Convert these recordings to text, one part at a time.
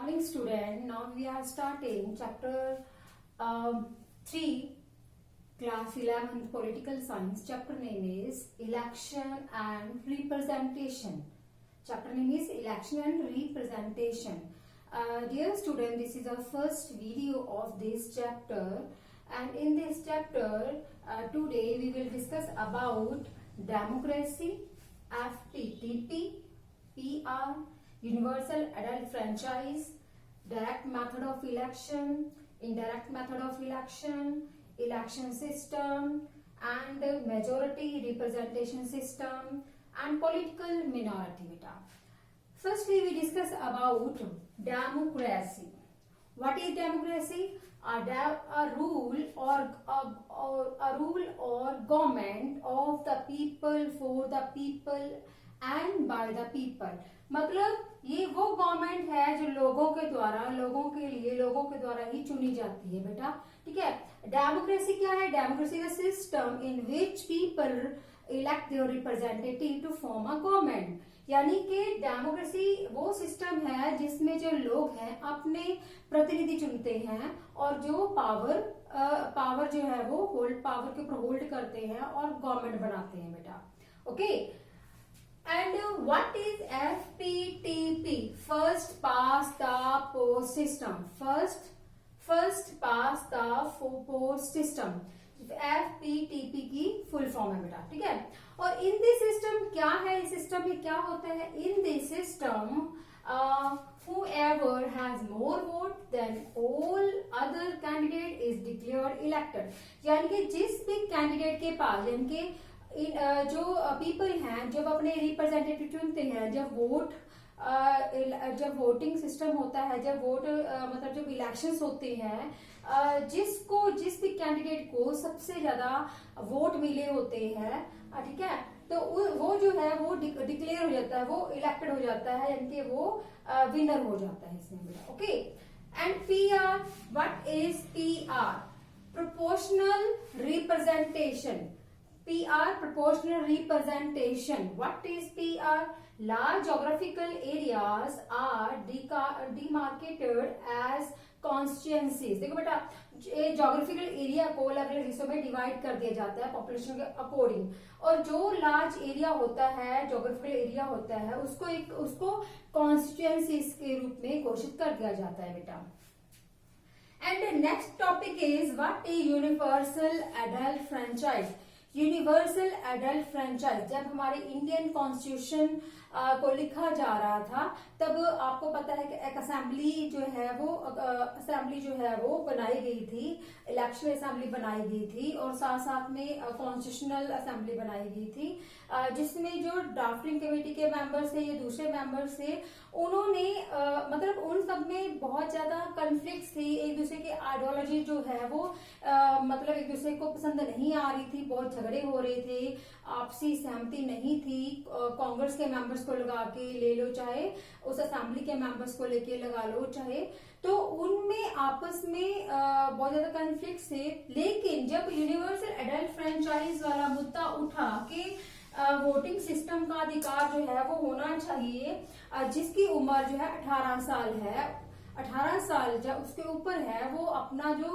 Morning student, now we are starting chapter 3, class 11th political science. Chapter name is election and representation. Chapter name is election and representation. Dear student, this is our first video of this chapter, and in this chapter today we will discuss about democracy, FTTP, PR, universal adult franchise, direct method of election, indirect method of election, election system, and majority representation system, and political minority beta. Firstly, we discuss about democracy. What is democracy? A rule or government of the people, for the people and by the people. मतलब ये वो government है जो लोगों के द्वारा, लोगों के लिए, लोगों के द्वारा ही चुनी जाती है बेटा. ठीक है. डेमोक्रेसी क्या है? Democracy is a system in which people elect their representative to form a government. यानी कि डेमोक्रेसी वो सिस्टम है जिसमें जो लोग हैं अपने प्रतिनिधि चुनते हैं और जो पावर जो है वो पावर के ऊपर होल्ड करते हैं और गवर्नमेंट बनाते हैं बेटा. Okay. And what is FPTP? First past the post system. First past the post system. FPTP की फुल फॉर्म है बेटा. ठीक है. और इन दिस सिस्टम क्या है? इस सिस्टम में क्या होता है? In this system whoever has more vote than all other candidate is declared elected. यानी कि जिस भी कैंडिडेट के पास, यानी कि जो पीपल हैं जब अपने रिप्रेजेंटेटिव चुनते हैं, जब वोटिंग सिस्टम होता है, जब वोट मतलब जब इलेक्शंस होते हैं, जिस भी कैंडिडेट को सबसे ज्यादा वोट मिले होते हैं, ठीक है, तो वो जो है वो डिक्लेयर हो जाता है, वो इलेक्टेड हो जाता है, यानी कि वो विनर हो जाता है इसमें. Okay. And PR, what is PR? Proportional representation. PR, proportional representation. What is PR? Large geographical areas are demarcated as constituencies. देखो बेटा, जोग्राफिकल एरिया को अलग अलग हिस्सों में डिवाइड कर दिया जाता है पॉपुलेशन के अकॉर्डिंग, और जो लार्ज एरिया होता है, जोग्राफिकल एरिया होता है, उसको कॉन्स्टिट्यूएंसीज के रूप में घोषित कर दिया जाता है बेटा. And next topic is what is universal adult franchise. Universal adult franchise जब हमारे इंडियन कॉन्स्टिट्यूशन को लिखा जा रहा था, तब आपको पता है कि एक असेंबली जो है वो बनाई गई थी, इलेक्शन असेंबली बनाई गई थी, और साथ साथ में कॉन्स्टिट्यूशनल असेंबली बनाई गई थी, जिसमें जो ड्राफ्टिंग कमेटी के मेंबर्स थे या दूसरे मेंबर्स थे, उन्होंने मतलब उन सब में बहुत ज्यादा कॉन्फ्लिक्ट थी. एक दूसरे की आइडियोलॉजी जो है वो मतलब एक दूसरे को पसंद नहीं आ रही थी, बहुत झगड़े हो रहे थे, आपसी सहमति नहीं थी. कांग्रेस के मेंबर्स को लगा के ले लो, चाहे उस असेंबली के मेंबर्स को लेके लगा लो, चाहे, तो उनमें आपस में बहुत ज्यादा कॉन्फ्लिक्ट थे. लेकिन जब यूनिवर्सल एडल्ट फ्रेंचाइज वाला मुद्दा उठा कि वोटिंग सिस्टम का अधिकार जो है वो होना चाहिए, जिसकी उम्र जो है 18 साल है, 18 साल जब उसके ऊपर है, वो अपना जो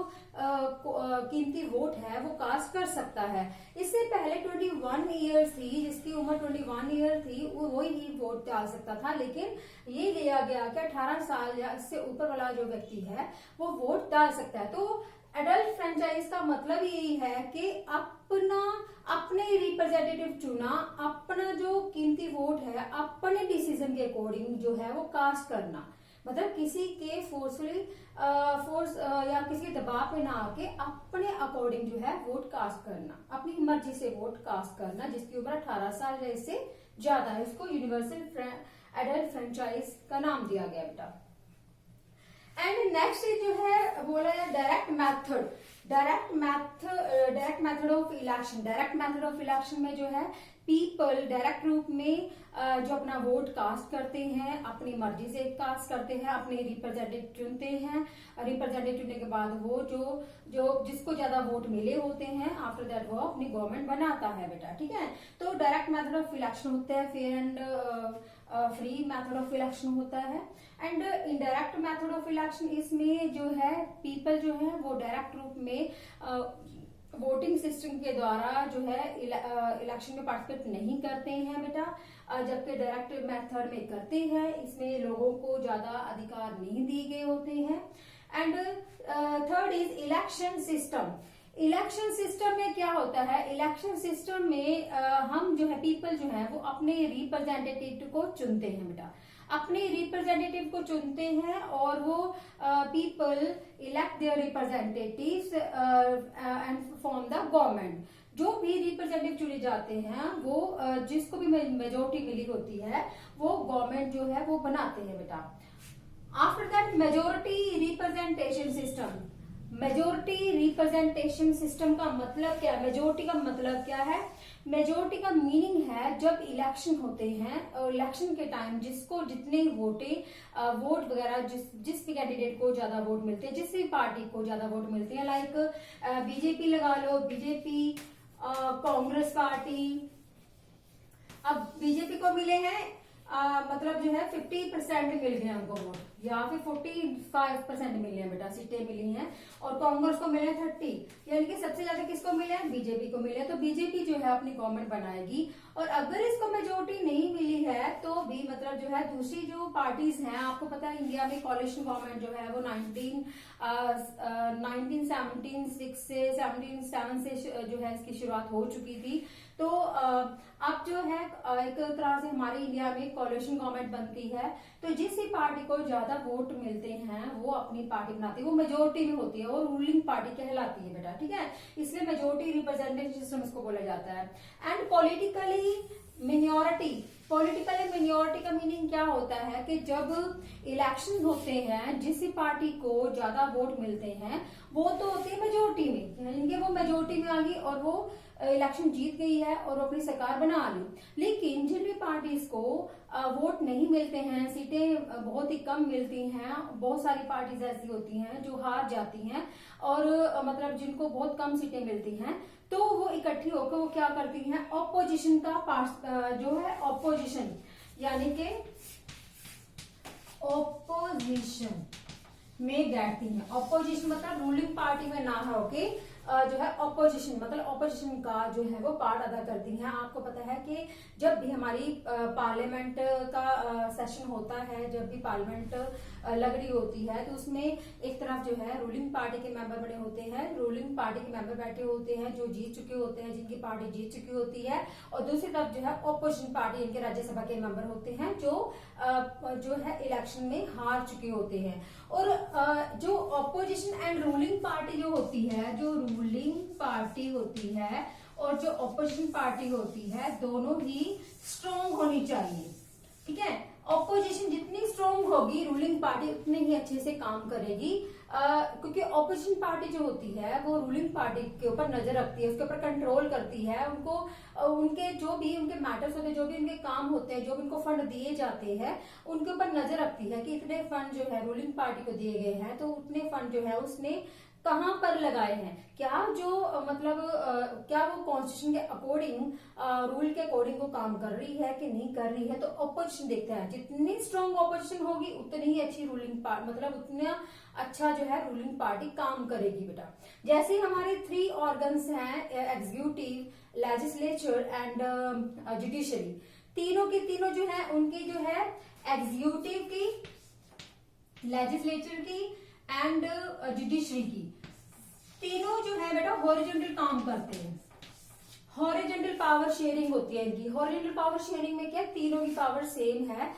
कीमती वोट है वो कास्ट कर सकता है. इससे पहले 21 ईयर थी, जिसकी उम्र 21 ईयर थी वो ही वोट डाल सकता था, लेकिन ये लिया गया कि 18 साल या इससे ऊपर वाला जो व्यक्ति है वो वोट डाल सकता है. तो एडल्ट फ्रेंचाइज का मतलब यही है कि अपने रिप्रेजेंटेटिव चुना, अपना जो कीमती वोट है अपने डिसीजन के अकॉर्डिंग जो है वो कास्ट करना, मतलब किसी के फोर्स या किसी दबाव पे ना आके अपने अकॉर्डिंग जो है वोट कास्ट करना, अपनी मर्जी से वोट कास्ट करना, जिसकी उम्र 18 साल या इससे ज्यादा है, इसको यूनिवर्सल एडल्ट फ्रेंचाइज का नाम दिया गया बेटा. एंड नेक्स्ट जो है बोला है direct method. Direct method of election. Direct method of election में जो है पीपल डायरेक्ट रूप में जो अपना वोट कास्ट करते हैं, अपनी मर्जी से कास्ट करते हैं, अपने रिप्रेजेंटेटिव चुनते हैं. रिप्रेजेंटेटिव चुनने के बाद वो जो जिसको ज्यादा वोट मिले होते हैं, आफ्टर दैट वो अपनी गवर्नमेंट बनाता है बेटा. ठीक है. तो डायरेक्ट मेथड ऑफ इलेक्शन होता है fair and free method of election होता है। And indirect method of election, इसमें जो है पीपल जो है वो डायरेक्ट रूप में वोटिंग सिस्टम के द्वारा जो है इलेक्शन में पार्टिसिपेट नहीं करते हैं बेटा, जबकि डायरेक्ट मेथड में करते हैं। इसमें लोगों को ज्यादा अधिकार नहीं दिए गए होते हैं। And third is election system. Election system में क्या होता है, इलेक्शन सिस्टम में हम जो है पीपल जो है वो अपने रिप्रेजेंटेटिव को चुनते हैं बेटा, अपने रिप्रेजेंटेटिव को चुनते हैं और वो people elect there representatives and form the government. जो भी रिप्रेजेंटेटिव चुने जाते हैं वो जिसको भी मेजोरिटी मिली होती है वो गवर्नमेंट जो है वो बनाते हैं बेटा। After that majority representation system. Majority representation system का मतलब क्या है, मेजोरिटी का मतलब क्या है, मेजोरिटी का मीनिंग है जब इलेक्शन होते हैं और इलेक्शन के टाइम जिसको जितने वोट वगैरह जिस भी कैंडिडेट को ज्यादा वोट मिलते हैं, जिस भी पार्टी को ज्यादा वोट मिलते हैं, लाइक बीजेपी लगा लो, बीजेपी कांग्रेस पार्टी। अब बीजेपी को मिले हैं मतलब जो है 50% मिल गए उनको वोट, या फिर 45% मिले हैं बेटा, सीटें मिली हैं, और कांग्रेस को मिले 30, यानी कि सबसे ज्यादा किसको मिले हैं, बीजेपी को मिले हैं। तो बीजेपी जो है अपनी गवर्नमेंट बनाएगी, और अगर इसको मेजोरिटी नहीं मिली है तो भी मतलब जो है दूसरी जो पार्टीज हैं, आपको पता है इंडिया में कॉलिशन गवर्नमेंट जो है वो 1977 से जो है इसकी शुरुआत हो चुकी थी। तो अब जो है एक तरह से हमारे इंडिया में कोalition गवर्नमेंट बनती है, तो जिस भी पार्टी को ज्यादा वोट मिलते हैं वो अपनी पार्टी बनाती है, वो मेजोरिटी में होती है, वो रूलिंग पार्टी कहलाती है बेटा, ठीक है। इसलिए मेजोरिटी रिप्रेजेंटेटिव सिस्टम इसको बोला जाता है। And politically minority. Politically minority का मीनिंग क्या होता है कि जब इलेक्शन होते हैं जिस पार्टी को ज्यादा वोट मिलते हैं वो तो होती है मेजोरिटी में, यानी कि वो मेजोरिटी में आ गई और वो इलेक्शन जीत गई है और अपनी सरकार बना ली। लेकिन जिन भी पार्टीज को वोट नहीं मिलते हैं, सीटें बहुत ही कम मिलती हैं, बहुत सारी पार्टीज ऐसी होती हैं जो हार जाती हैं और मतलब जिनको बहुत कम सीटें मिलती हैं, तो वो इकट्ठी होकर वो क्या करती हैं, ऑपोजिशन का पार्ट जो है ऑपोजिशन, यानी कि ऑपोजिशन में बैठती हैं। ऑपोजिशन मतलब रूलिंग पार्टी में ना होके जो है ऑपोजिशन मतलब ऑपोजिशन का जो है वो पार्ट अदा करती हैं। आपको पता है कि जब भी हमारी पार्लियामेंट का सेशन होता है, जब भी पार्लियामेंट लग रही होती है, तो उसमें एक तरफ जो है रूलिंग पार्टी के मेंबर बने होते हैं, रूलिंग पार्टी के मेंबर बैठे होते हैं जो जीत चुके होते हैं, जिनकी पार्टी जीत चुकी होती है, और दूसरी तरफ जो है ऑपोजिशन पार्टी, इनके राज्यसभा के मेंबर होते हैं जो है इलेक्शन में हार चुके होते हैं। और जो ऑपोजिशन एंड रूलिंग पार्टी जो होती है, जो रूलिंग पार्टी होती है और जो ऑपोजिशन पार्टी होती है, दोनों ही स्ट्रॉन्ग होनी चाहिए, ठीक है। ऑपोजिशन जितनी स्ट्रॉन्ग होगी, रूलिंग पार्टी उतनी ही अच्छे से काम करेगी, क्योंकि ऑपोजिशन पार्टी जो होती है वो रूलिंग पार्टी के ऊपर नजर रखती है, उसके ऊपर कंट्रोल करती है, उनको उनके जो भी उनके मैटर्स होते हैं, जो भी उनके काम होते हैं, जो भी उनको फंड दिए जाते हैं, उनके ऊपर नजर रखती है कि इतने फंड जो है रूलिंग पार्टी को दिए गए हैं, तो उतने फंड जो है उसने कहां पर लगाए हैं, क्या जो मतलब क्या वो कॉन्स्टिट्यूशन के अकॉर्डिंग रूल के अकॉर्डिंग वो काम कर रही है कि नहीं कर रही है। तो ऑपोजिशन देखते हैं, जितनी स्ट्रॉन्ग ऑपोजिशन होगी उतनी ही अच्छी रूलिंग पार्टी, मतलब उतना अच्छा जो है रूलिंग पार्टी काम करेगी बेटा। जैसे हमारे 3 ऑर्गन्स हैं, एग्जीक्यूटिव, लेजिस्लेचर एंड जुडिशरी, तीनों की तीनों जो है उनकी जो है एग्जीक्यूटिव की, लेजिस्लेचर की एंड जुडिशरी की, तीनों जो है बेटा हॉरिजॉन्टल काम करते हैं। हॉरिजॉन्टल पावर शेयरिंग होती है इनकी। हॉरिजॉन्टल पावर शेयरिंग में क्या, तीनों की पावर सेम है,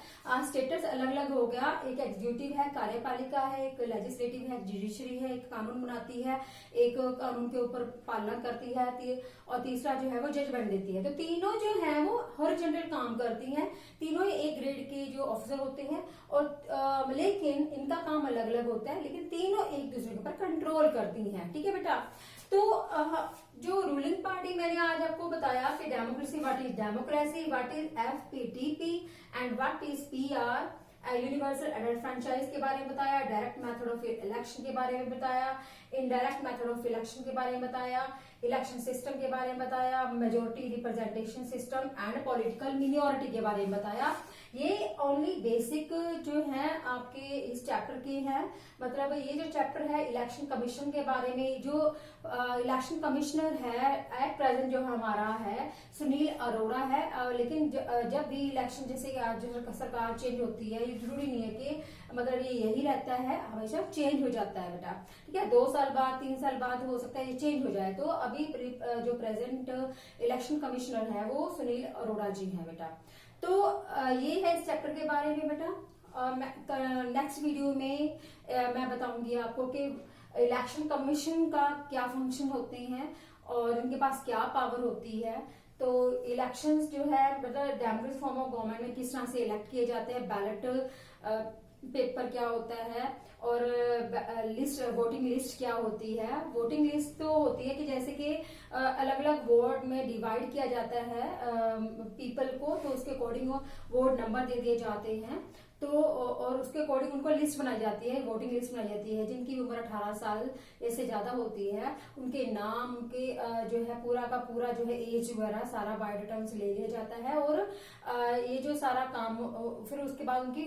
स्टेटस अलग अलग हो गया, एक एग्जीक्यूटिव है, कार्यपालिका है, एक लेजिस्लेटिव है, एक जुडिशरी है, एक कानून बनाती है, एक कानून के ऊपर पालना करती है, और तीसरा जो है वो जजमेंट देती है। तो तीनों जो है वो हॉरिजॉन्टल काम करती हैं, तीनों ही एक ग्रेड के जो ऑफिसर होते हैं, और लेकिन इनका काम अलग अलग होता है, लेकिन तीनों एक दूसरे के ऊपर कंट्रोल करती हैं, ठीक है बेटा। तो जो रूलिंग पार्टी मैंने आज आपको बताया कि democracy, what is democracy, what is FPTP and what is PR, universal adult franchise के बारे में बताया, डायरेक्ट मेथड ऑफ इलेक्शन के बारे में बताया, इनडायरेक्ट मेथड ऑफ इलेक्शन के बारे में बताया, इलेक्शन सिस्टम के बारे में बताया, majority representation system and political minority के बारे में बताया। ये ओनली बेसिक जो है आपके इस चैप्टर के हैं। मतलब ये जो चैप्टर है इलेक्शन कमीशन के बारे में, जो इलेक्शन कमिश्नर है एट प्रेजेंट जो हमारा है सुनील अरोड़ा है। लेकिन जब भी इलेक्शन जैसे आज जो सरकार चेंज होती है, ये जरूरी नहीं है कि मतलब ये यही रहता है, हमेशा चेंज हो जाता है बेटा, ठीक है। 2 साल बाद 3 साल बाद हो सकता है ये चेंज हो जाए। तो अभी जो प्रेजेंट इलेक्शन कमिश्नर है वो सुनील अरोड़ा जी हैं बेटा। तो ये है इस चैप्टर के बारे में बेटा। नेक्स्ट वीडियो में मैं बताऊंगी आपको कि इलेक्शन कमीशन का क्या फंक्शन होते हैं और इनके पास क्या पावर होती है। तो इलेक्शंस जो है मतलब डेमोक्रेटिक फॉर्म ऑफ गवर्नमेंट में किस तरह से इलेक्ट किए जाते हैं, बैलेट पेपर क्या होता है और लिस्ट वोटिंग लिस्ट क्या होती है। वोटिंग लिस्ट तो होती है कि जैसे कि अलग अलग वार्ड में डिवाइड किया जाता है पीपल को, तो उसके अकॉर्डिंग वार्ड नंबर दे दिए जाते हैं। तो और उसके अकॉर्डिंग उनको लिस्ट बनाई जाती है, वोटिंग लिस्ट बनाई जाती है। जिनकी उम्र 18 साल से ज्यादा होती है उनके नाम, उनके जो है पूरा का पूरा जो है एज वगैरह सारा बायोडाटा से ले लिया जाता है। और ये जो सारा काम फिर उसके बाद उनकी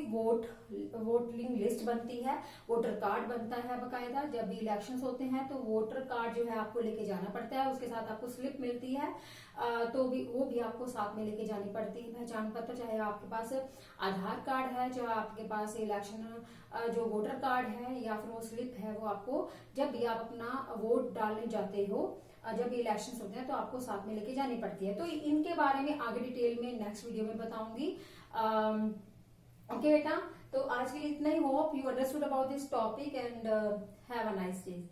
वोटिंग लिस्ट बनती है, वोटर कार्ड बनता है बकायदा। जब भी इलेक्शंस होते हैं तो वोटर कार्ड जो है आपको लेके जाना पड़ता है, उसके साथ आपको स्लिप मिलती है, तो वो भी आपको साथ में लेके जानी पड़ती है, पहचान पत्र। चाहे आपके पास आधार कार्ड है, चाहे आपके पास इलेक्शन जो वोटर कार्ड है या फिर वो स्लिप है, वो आपको जब भी आप अपना वोट डालने जाते हो, जब भी इलेक्शंस होते हैं तो आपको साथ में लेके जानी पड़ती है। तो इनके बारे में आगे डिटेल में नेक्स्ट वीडियो में बताऊंगी। ओके बेटा, तो आज के लिए इतना ही। Hope you understood about this topic and have a nice day.